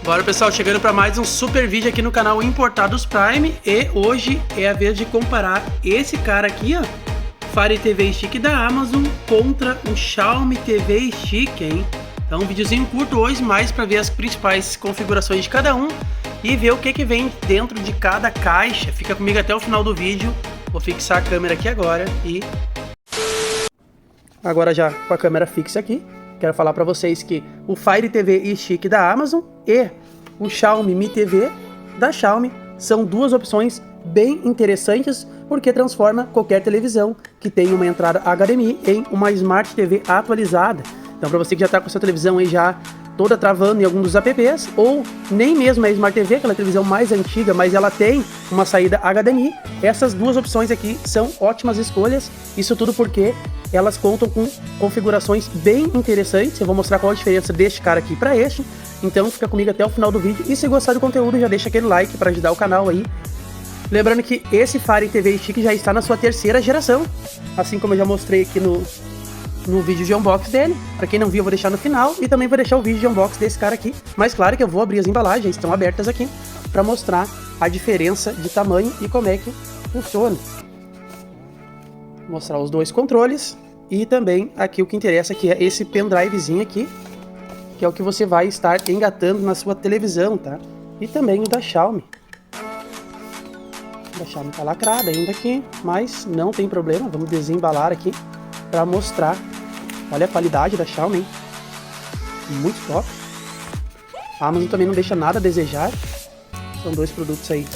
Bora, pessoal, chegando para mais um super vídeo aqui no canal Importados Prime. E hoje é a vez de comparar esse cara aqui, ó, Fire TV Stick da Amazon contra o Xiaomi TV Stick, hein? Então um videozinho curto hoje, mais para ver as principais configurações de cada um e ver o que vem dentro de cada caixa. Fica comigo até o final do vídeo. Vou fixar a câmera aqui agora e... Agora já com a câmera fixa aqui, quero falar para vocês que o Fire TV Stick da Amazon e o Xiaomi Mi TV da Xiaomi são duas opções bem interessantes, porque transforma qualquer televisão que tenha uma entrada HDMI em uma Smart TV atualizada. Então, para você que já está com a sua televisão aí já toda travando em algum dos apps, ou nem mesmo a Smart TV, aquela televisão mais antiga, mas ela tem uma saída HDMI, essas duas opções aqui são ótimas escolhas. Isso tudo porque elas contam com configurações bem interessantes. Eu vou mostrar qual a diferença deste cara aqui para este. Então fica comigo até o final do vídeo. E se gostar do conteúdo, já deixa aquele like para ajudar o canal aí. Lembrando que esse Fire TV Stick já está na sua terceira geração, assim como eu já mostrei aqui no vídeo de unboxing dele. Para quem não viu, eu vou deixar no final, e também vou deixar o vídeo de unboxing desse cara aqui. Mas claro que eu vou abrir as embalagens, estão abertas aqui, para mostrar a diferença de tamanho e como é que funciona. Vou mostrar os dois controles e também aqui o que interessa, que é esse pendrivezinho aqui, que é o que você vai estar engatando na sua televisão, tá? E também o da Xiaomi. O da Xiaomi tá lacrado ainda aqui, mas não tem problema, vamos desembalar aqui para mostrar. Olha a qualidade da Xiaomi, hein? Muito top. A Amazon também não deixa nada a desejar. São dois produtos aí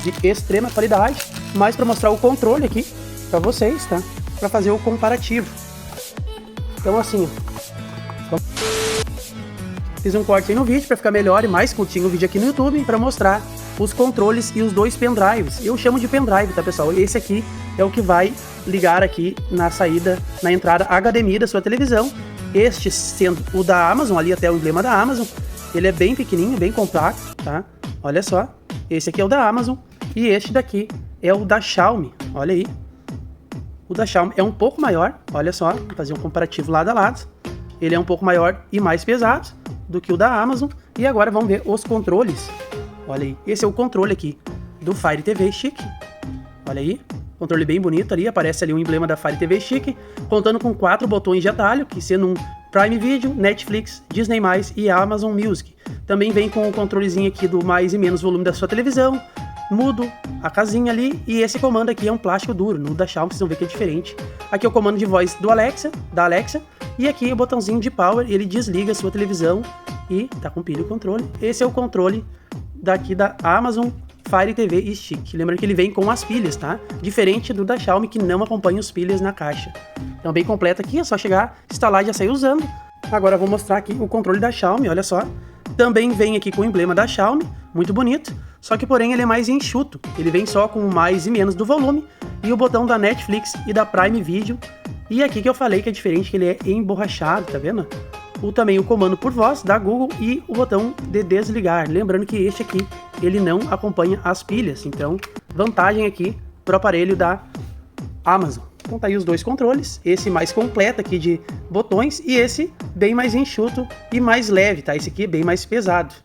de extrema qualidade, mas para mostrar o controle aqui para vocês, tá? Para fazer o comparativo. Então assim, fiz um corte aí no vídeo para ficar melhor e mais curtinho o vídeo aqui no YouTube, para mostrar os controles e os dois pendrives. Eu chamo de pendrive, tá, pessoal? Esse aqui é o que vai ligar aqui na saída, na entrada HDMI da sua televisão. Este sendo o da Amazon, ali até o emblema da Amazon. Ele é bem pequenininho, bem compacto, tá? Olha só, esse aqui é o da Amazon e este daqui é o da Xiaomi, olha aí. O da Xiaomi é um pouco maior, olha só, vou fazer um comparativo lado a lado. Ele é um pouco maior e mais pesado do que o da Amazon. E agora vamos ver os controles. Olha aí, esse é o controle aqui do Fire TV Stick. Olha aí, controle bem bonito ali, aparece ali o emblema da Fire TV Stick, contando com 4 botões de atalho, que sendo um Prime Video, Netflix, Disney+, e Amazon Music. Também vem com o controlezinho aqui do mais e menos volume da sua televisão, mudo, a casinha ali, e esse comando aqui é um plástico duro. No da Xiaomi vocês vão ver que é diferente. Aqui é o comando de voz do Alexa, da Alexa, e aqui o botãozinho de power, ele desliga a sua televisão e tá com pilha o controle. Esse é o controle daqui da Amazon Fire TV Stick. Lembrando que ele vem com as pilhas, tá? Diferente do da Xiaomi, que não acompanha os pilhas na caixa. Então bem completo aqui, é só chegar, instalar e já sair usando. Agora eu vou mostrar aqui o controle da Xiaomi, olha só. Também vem aqui com o emblema da Xiaomi, muito bonito, só que porém ele é mais enxuto. Ele vem só com o mais e menos do volume e o botão da Netflix e da Prime Video. E aqui que eu falei que é diferente, que ele é emborrachado, tá vendo? Também o comando por voz da Google e o botão de desligar. Lembrando que este aqui, ele não acompanha as pilhas, então vantagem aqui para o aparelho da Amazon. Então tá aí os dois controles, esse mais completo aqui de botões e esse bem mais enxuto e mais leve, tá? Esse aqui é bem mais pesado.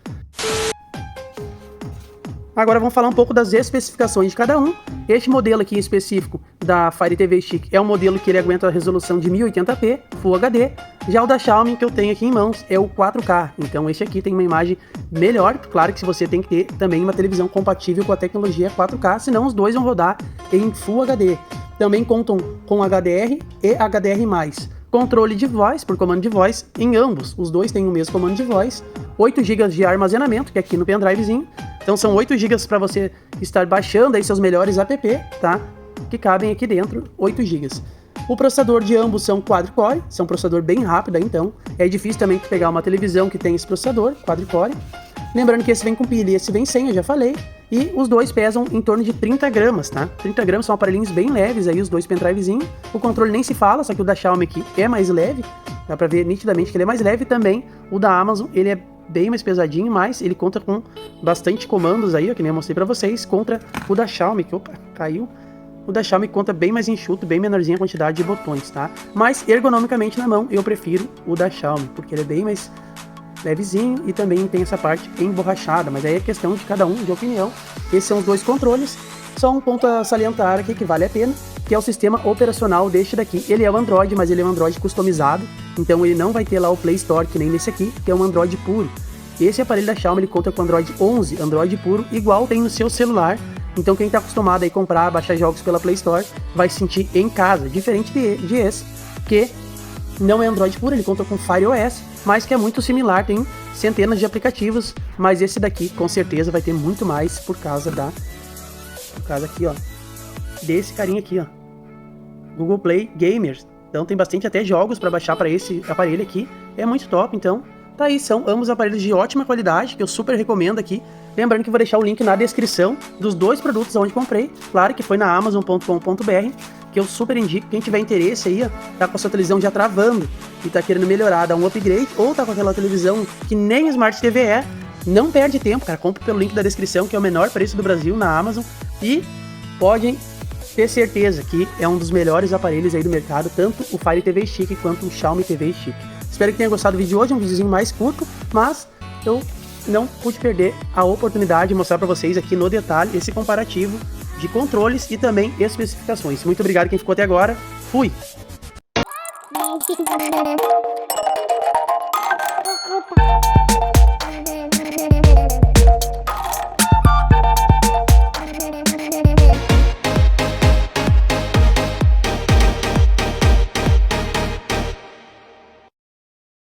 Agora vamos falar um pouco das especificações de cada um. Este modelo aqui em específico da Fire TV Stick é um modelo que ele aguenta a resolução de 1080p Full HD. Já o da Xiaomi que eu tenho aqui em mãos é o 4K. Então este aqui tem uma imagem melhor. Claro que você tem que ter também uma televisão compatível com a tecnologia 4K, senão os dois vão rodar em Full HD. Também contam com HDR e HDR+. Controle de voz, por comando de voz, em ambos. Os dois têm o mesmo comando de voz. 8 GB de armazenamento, que é aqui no pendrivezinho. Então são 8 GB para você estar baixando aí seus melhores app, tá? Que cabem aqui dentro, 8 GB. O processador de ambos são quadro-core, são um processador bem rápido, então é difícil também pegar uma televisão que tem esse processador, quadro-core. Lembrando que esse vem com pilha e esse vem sem, eu já falei. E os dois pesam em torno de 30 gramas, tá? 30 gramas são aparelhinhos bem leves aí, os dois pendrivezinhos. O controle nem se fala, só que o da Xiaomi aqui é mais leve. Dá pra ver nitidamente que ele é mais leve também. O da Amazon, ele é bem mais pesadinho, mas ele conta com bastante comandos aí, ó, que nem eu mostrei pra vocês, contra o da Xiaomi, que, opa, caiu. O da Xiaomi conta bem mais enxuto, bem menorzinha a quantidade de botões, tá? Mas ergonomicamente na mão, eu prefiro o da Xiaomi, porque ele é bem mais levezinho e também tem essa parte emborrachada, mas aí é questão de cada um, de opinião. Esses são os dois controles. Só um ponto a salientar aqui que vale a pena, que é o sistema operacional deste daqui. Ele é o Android, mas ele é um Android customizado, então ele não vai ter lá o Play Store que nem nesse aqui, que é um Android puro. Esse aparelho da Xiaomi ele conta com Android 11, Android puro, igual tem no seu celular. Então quem está acostumado a comprar, baixar jogos pela Play Store, vai se sentir em casa, diferente de esse, que não é Android puro, ele conta com Fire OS, mas que é muito similar, tem centenas de aplicativos, mas esse daqui com certeza vai ter muito mais por causa aqui, ó, desse carinha aqui, ó, Google Play Gamers. Então tem bastante até jogos para baixar para esse aparelho aqui, é muito top. Então tá aí, são ambos aparelhos de ótima qualidade, que eu super recomendo aqui. Lembrando que vou deixar o link na descrição dos dois produtos onde comprei, claro que foi na amazon.com.br, que eu super indico. Quem tiver interesse aí, ó, tá com a sua televisão já travando e tá querendo melhorar, dar um upgrade, ou tá com aquela televisão que nem Smart TV é, não perde tempo, cara, compre pelo link da descrição, que é o menor preço do Brasil na Amazon, e podem ter certeza que é um dos melhores aparelhos aí do mercado, tanto o Fire TV Stick quanto o Xiaomi TV Stick. Espero que tenha gostado do vídeo de hoje, um videozinho mais curto, mas eu não pude perder a oportunidade de mostrar para vocês aqui no detalhe esse comparativo de controles e também especificações. Muito obrigado quem ficou até agora. Fui!